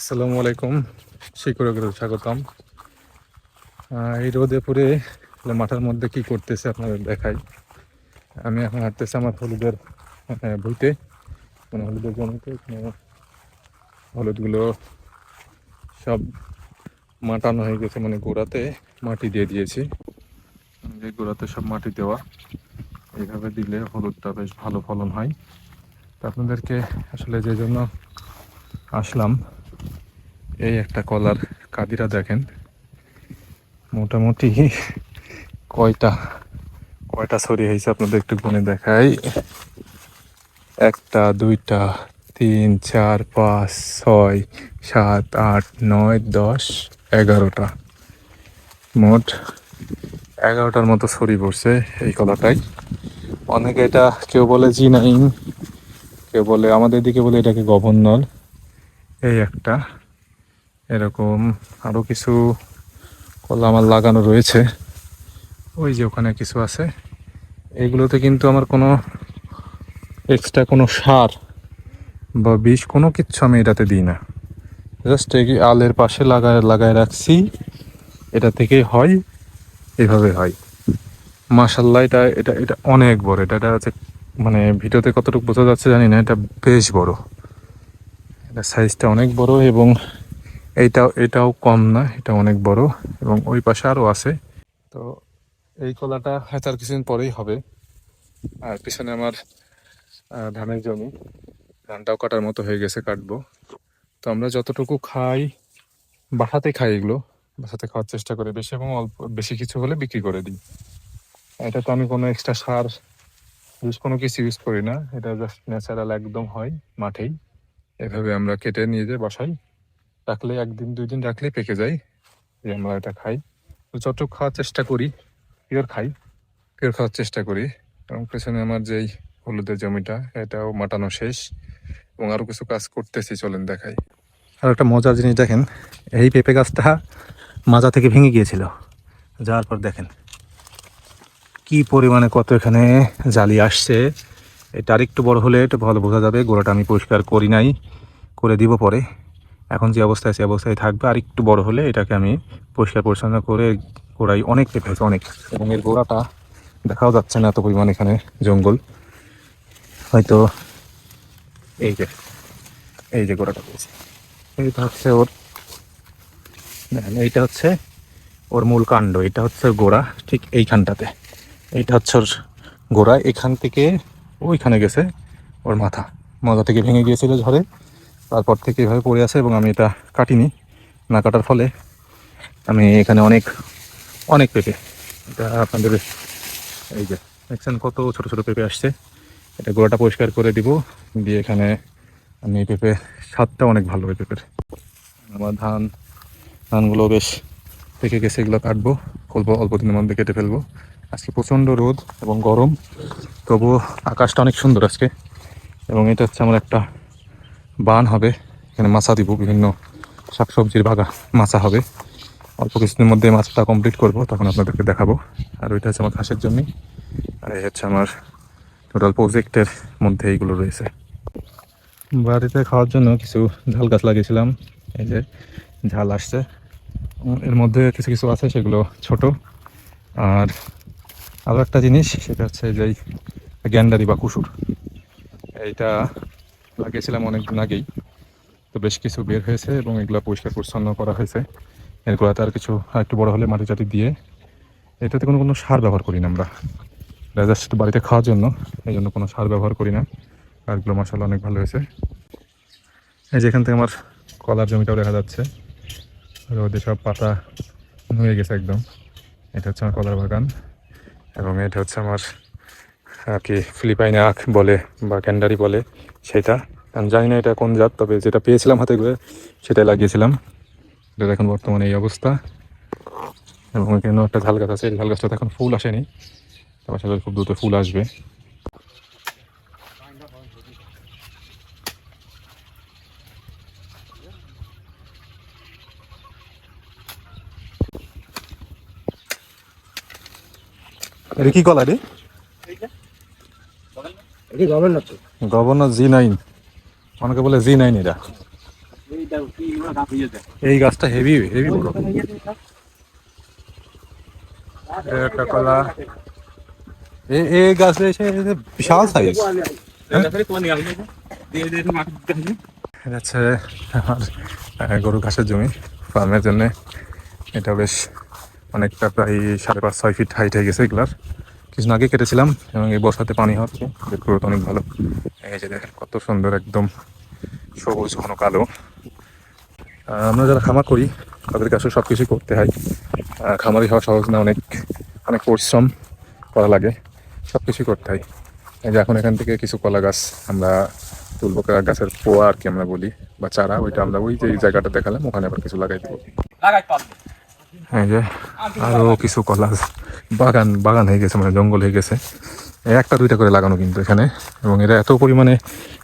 আসসালামু আলাইকুম, শিকড়ে স্বাগতম। এই রোদে পুরে মাথার মধ্যে কি করতেছে আপনাদের দেখাই। আমি এখন হাঁটতেছি আমার হলুদের ভুইতে, মানে হলুদের জমিতে। এখানে হলুদগুলো সব মাটানো হয়ে গেছে, মানে গোড়াতে মাটি দিয়ে দিয়েছি। যে গোড়াতে সব মাটি দেওয়া, এইভাবে দিলে হলুদটা বেশ ভালো ফলন হয়। তো আপনাদেরকে আসলে যে জন্য আসলাম, এই একটা কলার কাদিরা দেখেন মোটামুটি কয়টা কয়টা ছড়ি হয়েছে আপনাদের একটু গুনে দেখাই। একটা, দুইটা, তিন, চার, পাঁচ, ছয়, সাত, আট, নয়, 10, 11টা, মোট 11টার মতো ছড়ি পড়ছে এই কলাটাই। অনেকে এটা কেউ বলে জি9, কেউ বলে, আমাদের দিকে বলে এটাকে গভর্নর। এই একটা, এরকম আরো কিছু কলা আমার লাগানো রয়েছে। ওই যে ওখানে কিছু আছে। এইগুলোতে কিন্তু আমার কোনো এক্সট্রা কোনো সার বা বিষ কোনো কিচ্ছু আমি এটাতে দিই না। জাস্ট এই আলের পাশে লাগায় রাখছি, এটা থেকেই হয়, এভাবে হয়। মাশাল্লাহ, এটা এটা এটা অনেক বড়। এটা হচ্ছে, মানে ভিডিওতে কতটুকু বোঝা যাচ্ছে জানি না, এটা বেশ বড়। এটা সাইজটা অনেক বড়, এবং এটাও কম না, এটা অনেক বড়। এবং ওই পাশে আরও আছে। তো এই কলাটা হয়তো আর কিছুদিন পরেই হবে। আর পিছনে আমার ধানের জমি, ধানটাও কাটার মতো হয়ে গেছে, কাটবো। তো আমরা যতটুকু খাই বাসাতে খাই, এগুলো বাসাতে খাওয়ার চেষ্টা করি বেশি, এবং অল্প বেশি কিছু হলে বিক্রি করে দিই। এটা তো আমি কোনো এক্সট্রা সার কোনো কিছু ইউজ করি না, এটা জাস্ট ন্যাচারাল একদম হয় মাঠেই। এভাবে আমরা কেটে নিয়ে যাই বাসায়, রাখলে 1 দিন 2 দিন রাখলেই পেকে যায়। যে আমরা এটা খাই, তো যতটুকু খাওয়ার চেষ্টা করি, পিওর খাওয়ার চেষ্টা করি। এবং পেছনে আমার যেই হলুদের জমিটা, এটাও মাটানো শেষ, এবং আরো কিছু কাজ করতেছি, চলেন দেখাই। আর একটা মজার জিনিস দেখেন, এই পেঁপে গাছটা মাজা থেকে ভেঙে গিয়েছিল, যাওয়ার পর দেখেন কি পরিমাণে কত এখানে জালি আসছে। এটা আরেকটু বড় হলে এটা ভালো বোঝা যাবে। গোড়াটা আমি পরিষ্কার করি নাই, করে দিব পরে। এখন যে অবস্থায় সে অবস্থায় থাকবে, আর একটু বড় হলে এটাকে আমি পরিষ্কার পরিচ্ছন্ন করে, গোড়ায় অনেক পেঁপে হয়েছে, অনেক। এবং এর গোড়াটা দেখাও যাচ্ছে না, এত পরিমাণ এখানে জঙ্গল। হয়তো এই যে গোড়াটা পেয়েছে, এইটা হচ্ছে ওর, এইটা হচ্ছে ওর মূল কাণ্ড, এটা হচ্ছে গোড়া, ঠিক এইখানটাতে। এইটা হচ্ছে ওর গোড়া, এখান থেকে ওইখানে গেছে ওর মাথা থেকে ভেঙে গিয়েছিল ঝড়ে। তারপর থেকে এভাবে পড়ে আছে, এবং আমি এটা কাটিনি। না কাটার ফলে আমি এখানে অনেক অনেক পেঁপে, এটা আপনাদের এই যে দেখছেন কত ছোট ছোট পেঁপে আসছে। এটা গোড়াটা পরিষ্কার করে দিব, দিয়ে এখানে আমি পেঁপে, স্বাদটা অনেক ভালো হয় পেঁপের। আমার ধানগুলো বেশ পেকে গেছে, এগুলো কাটবো, অল্প দিনের মধ্যে কেটে ফেলবো। আজকে প্রচণ্ড রোদ এবং গরম, তবুও আকাশটা অনেক সুন্দর আজকে। এবং এটা হচ্ছে আমার একটা বান হবে, এখানে মাছা দিব, বিভিন্ন শাকসবজির মাছা হবে। অল্প কিছুদিনের মধ্যে মাছটা কমপ্লিট করব, তখন আপনাদেরকে দেখাবো। আর ওইটা হচ্ছে আমার ঘাসের জমি, আর এই হচ্ছে আমার টোটাল প্রজেক্টের মধ্যে এইগুলো রয়েছে। বাড়িতে খাওয়ার জন্য কিছু ঝাল গাছ লাগিয়েছিলাম, এই যে ঝাল আসছে। এর মধ্যে কিছু কিছু আছে সেগুলো ছোট। আর আরও একটা জিনিস, সেটা হচ্ছে যে গ্যান্ডারি বা কুসুর, এইটা লাগিয়েছিলাম অনেকদিন আগেই। তো বেশ কিছু বের হয়েছে, এবং এগুলো পরিষ্কার পরিচ্ছন্ন করা হয়েছে। এরগুলোতে আর কিছু একটু বড় হলে মাটি টাটি দিয়ে, এটাতে কোনো সার ব্যবহার করি না আমরা, জাস্ট বাড়িতে খাওয়ার জন্য, এই জন্য কোনো সার ব্যবহার করি না। আর এগুলো মাশাআল্লাহ অনেক ভালো হয়েছে। এই যে এখান থেকে আমার কলার জমিটাও দেখা যাচ্ছে, রোদে সব পাতা নুয়ে গেছে একদম। এটা হচ্ছে আমার কলার বাগান, এবং এটা হচ্ছে আমার আর কি ফিলিপাইনে আখ বলে বা ক্যান্ডারি বলে সেটা। আমি জানি না এটা কোন জাত, তবে যেটা পেয়েছিলাম হাতে করে সেটাই লাগিয়েছিলাম। এটা এখন বর্তমানে এই অবস্থা। এবং এখানেও একটা ঝাল গাছ আছে, এই ঝাল গাছটাতে এখন ফুল আসেনি, তারপর সাথে খুব দ্রুত ফুল আসবে। এটা কি কলা রে? গভর্নর জি9, অনেকে বলে জি9 এটা। এই গাছটা হেভি হেভি বড়। একটা কলা, এই গাছে এসে বিশাল সাইজ। এটা হচ্ছে আমার গরু ঘাসের জমি ফার্মের জন্য। এটা বেশ অনেকটা, প্রায় 5.5-6 ফিট হাইট হয়ে গেছে এগুলার। কিছুদিন আগে কেটেছিলাম এবং এই বর্ষাতে পানি হচ্ছে, গ্রোথ অনেক ভালো। এই যে দেখেন কত সুন্দর, একদম সবুজ ঘন কালো। আমরা যারা খামার করি তাদেরকে আসলে সব কিছুই করতে হয়। খামারি হওয়া সহজ না, অনেক অনেক পরিশ্রম করা লাগে, সব কিছুই করতে হয়। এই যে এখন এখান থেকে কিছু কলা গাছ আমরা তুলবো, গাছের পোয়া আর কি আমরা বলি, বা চারা, ওইটা আমরা ওই যে জায়গাটা দেখালাম ওখানে আবার কিছু লাগাই দেবো। এই যে আরো কিছু কলা বাগান বাগান হয়ে গেছে, মানে জঙ্গল হয়ে গেছে। একটা দুইটা করে লাগানো কিন্তু এখানে, এবং এরা এত পরিমাণে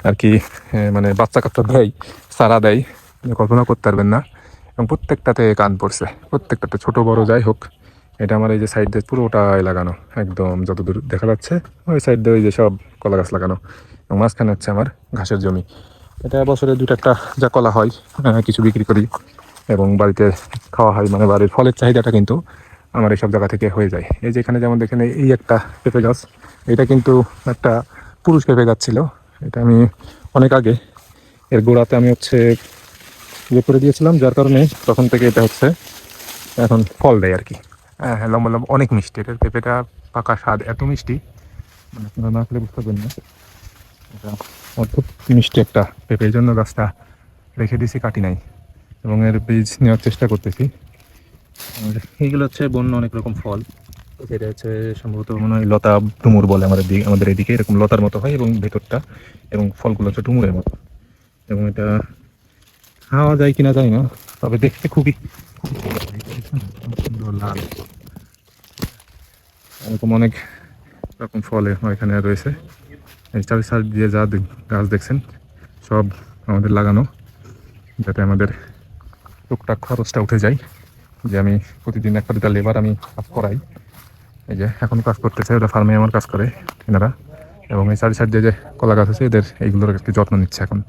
আর কি মানে বাচ্চা কাচ্চা দেয়, চারা দেয়, কল্পনা করতে পারবেন না। এবং প্রত্যেকটাতে কান পড়ছে, প্রত্যেকটাতে ছোট বড় যাই হোক। এটা আমার এই যে সাইড দিয়ে পুরোটাই লাগানো, একদম যতদূর দেখা যাচ্ছে ওই সাইড দিয়ে ওই যে সব কলা গাছ লাগানো, এবং মাঝখানে হচ্ছে আমার ঘাসের জমি। এটা বছরে 2-1টা যা কলা হয়, কিছু বিক্রি করি এবং বাড়িতে খাওয়া হয়, মানে বাড়ির ফলের চাহিদাটা কিন্তু আমার এইসব জায়গা থেকে হয়ে যায়। এই যে এখানে যেমন দেখেন এই একটা পেঁপে গাছ, এটা কিন্তু একটা পুরুষ পেঁপে গাছ ছিল। এটা আমি অনেক আগে এর গোড়াতে আমি হচ্ছে ইয়ে করে দিয়েছিলাম, যার কারণে তখন থেকে এটা হচ্ছে এখন ফল দেয় আর কি। হ্যাঁ হ্যাঁ, লম্বা লম্বা, অনেক মিষ্টি। এটার পেঁপেটা পাকা স্বাদ এত মিষ্টি, মানে আপনারা না খেলে বুঝতে পারবেন না। এটা অদ্ভুত মিষ্টি একটা পেঁপে, এই জন্য গাছটা রেখে দিয়েছি, কাটি নাই, এবং এর বীজ নেওয়ার চেষ্টা করতেছি। এইগুলো হচ্ছে বন্য অনেক রকম ফল। এটা হচ্ছে সম্ভবত মনে হয় লতা ডুমুর বলে আমাদের এদিকে, এরকম লতার মতো হয় এবং ভেতরটা, এবং ফলগুলো হচ্ছে ডুমুরের মতো। এবং এটা খাওয়া যায় কিনা যায় না, তবে দেখতে খুবই সুন্দর লাল। এরকম অনেক রকম ফল এখানে রয়েছে। এই চারি দিয়ে যা গাছ দেখছেন সব আমাদের লাগানো, যাতে আমাদের টুকটাক খরচটা উঠে যায়। যে আমি প্রতিদিন 1-2টা লেবার আমি কাজ করাই, এই যে এখন কাজ করতেছে, ওটা ফার্মে আমার কাজ করে এনারা। এবং এই সাইড দিয়ে যে কলা গাছ আছে, এদের এইগুলোর একটু যত্ন নিচ্ছে এখন।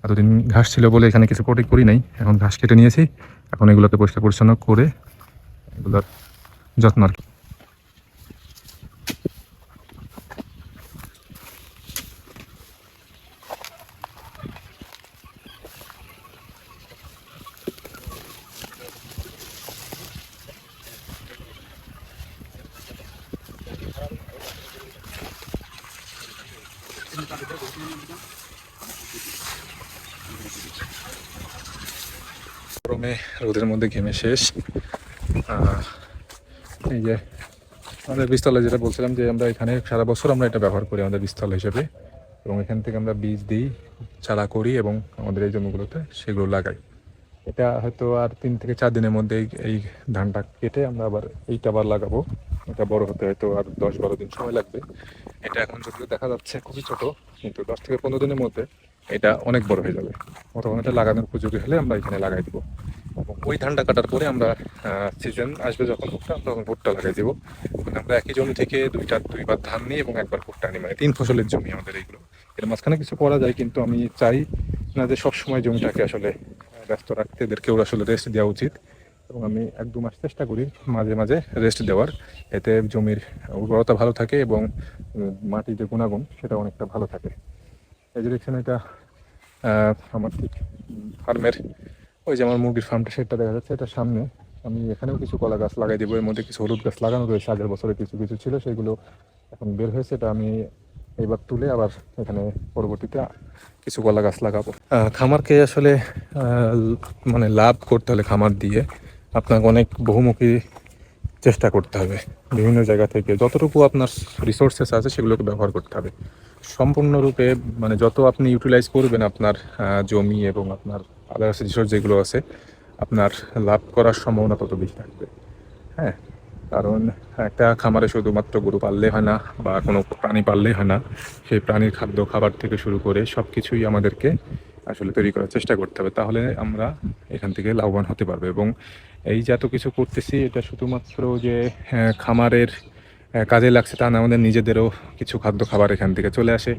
এতদিন ঘাস ছিল বলে এখানে কিছু প্রোটেক্ট করি নাই, এখন ঘাস কেটে নিয়েছি, এখন এগুলোকে পরিষ্কার পরিচ্ছন্ন করে এগুলোর যত্ন আর কি। গরমে রোদের মধ্যে ঘেমে শেষ। এই যে আমাদের বীজতলা, যেটা বলছিলাম যে আমরা এখানে সারা বছর আমরা এটা ব্যবহার করি আমাদের বীজতলা হিসেবে, এবং এখান থেকে আমরা বীজ দিই, চারা করি এবং আমাদের এই জমিগুলোতে সেগুলো লাগাই। এটা হয়তো আর 3 থেকে 4 দিনের মধ্যে এই ধানটা কেটে আমরা আবার এইটা আবার লাগাবো। এটা বড় হতে হয়তো আর 10-12 দিন সময় লাগবে। এটা এখন যদিও দেখা যাচ্ছে খুবই ছোট, কিন্তু 10 থেকে 15 দিনের মধ্যে এটা অনেক বড় হয়ে যাবে। তখন এটা লাগানোর উপযোগী হলে আমরা এখানে লাগাই দেবো, এবং ওই ধানটা কাটার পরে আমরা সিজন আসবে যখন ভুট্টা, তখন ভুট্টা লাগাই দেবো। মানে আমরা একই জমি থেকে দুইবার ধান নিই এবং একবার ভুট্টা নিই, মানে 3 ফসলের জমি আমাদের এইগুলো। এর মাঝখানে কিছু করা যায়, কিন্তু আমি চাই না যে সবসময় জমিটাকে আসলে ব্যস্ত রাখতে, এদেরকেও আসলে রেস্ট দেওয়া উচিত। এবং আমি 1-2 মাস চেষ্টা করি মাঝে মাঝে রেস্ট দেওয়ার, এতে জমির উর্বরতা ভালো থাকে এবং মাটির যে গুণাগুণ সেটা অনেকটা ভালো থাকে। এই যে দেখছেন, এটা আমার ঠিক ফার্মের ওই যে আমার মুরগির ফার্মটা সেটা দেখা যাচ্ছে, এটা সামনে। আমি এখানেও কিছু কলা গাছ লাগাই দেবো, এর মধ্যে কিছু হলুদ গাছ লাগানো রয়েছে, আগের বছরে কিছু কিছু ছিল, সেগুলো এখন বের হয়েছে। এটা আমি এইবার তুলে আবার এখানে পরবর্তীতে কিছু কলা গাছ লাগাবো। খামারকে আসলে মানে লাভ করতে হলে খামার দিয়ে আপনাকে অনেক বহুমুখী চেষ্টা করতে হবে। বিভিন্ন জায়গা থেকে যতটুকু আপনার রিসোর্সেস আছে সেগুলোকে ব্যবহার করতে হবে সম্পূর্ণরূপে। মানে যত আপনি ইউটিলাইজ করবেন আপনার জমি এবং আপনার আদার্স রিসোর্স যেগুলো আছে, আপনার লাভ করার সম্ভাবনা তত বেশি থাকবে। হ্যাঁ, কারণ একটা খামারে শুধুমাত্র গরু পাললেই হয় না, বা কোনো প্রাণী পাললেই হয় না। সেই প্রাণীর খাদ্য খাবার থেকে শুরু করে সব কিছুই আমাদেরকে আসলে তৈরি করার চেষ্টা করতে হবে, তাহলে আমরা এখান থেকে লাভবান হতে পারবো। এবং এই যে এত কিছু করতেছি, এটা শুধুমাত্র যে খামারের কাজে লাগছে তা না, আমাদের নিজেদেরও কিছু খাদ্য খাবার এখান থেকে চলে আসে।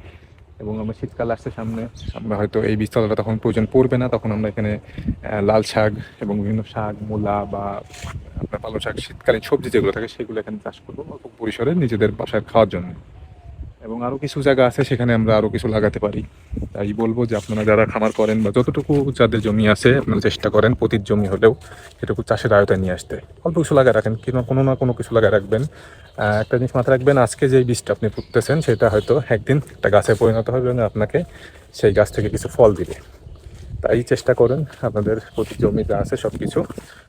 এবং আমরা শীতকাল আসছে সামনে, আমরা হয়তো এই বীজতলাটা তখন প্রয়োজন পড়বে না, তখন আমরা এখানে লাল শাক এবং বিভিন্ন শাক, মূলা বা আপনার পালং শাক, শীতকালীন সবজি যেগুলো থাকে সেগুলো এখানে চাষ করবো অল্প পরিসরে নিজেদের বাসায় খাওয়ার জন্য। এবং আরও কিছু জায়গা আছে সেখানে আমরা আরও কিছু লাগাতে পারি। তাই বলবো যে আপনারা যারা খামার করেন বা যতটুকু যাদের জমি আছে আপনারা চেষ্টা করেন প্রতির জমি হলেও সেটুকু চাষের আয়তায় নিয়ে আসতে। অল্প কিছু লাগায় রাখেন, কোনো না কোনো কিছু লাগায় রাখবেন। একটা জিনিস মাথায় রাখবেন, আজকে যেই বীজটা আপনি পুঁততেছেন সেটা হয়তো একদিন একটা গাছে পরিণত হবে এবং আপনাকে সেই গাছ থেকে কিছু ফল দিবে। তাই চেষ্টা করেন আপনাদের প্রতি জমি যা আছে সব কিছু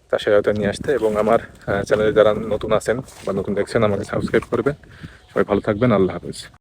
চাষের আয়তায় নিয়ে আসতে। এবং আমার চ্যানেলে যারা নতুন আছেন বা নতুন দেখছেন আমাকে সাবস্ক্রাইব করবেন। সবাই ভালো থাকবেন, আল্লাহ হাফেজ।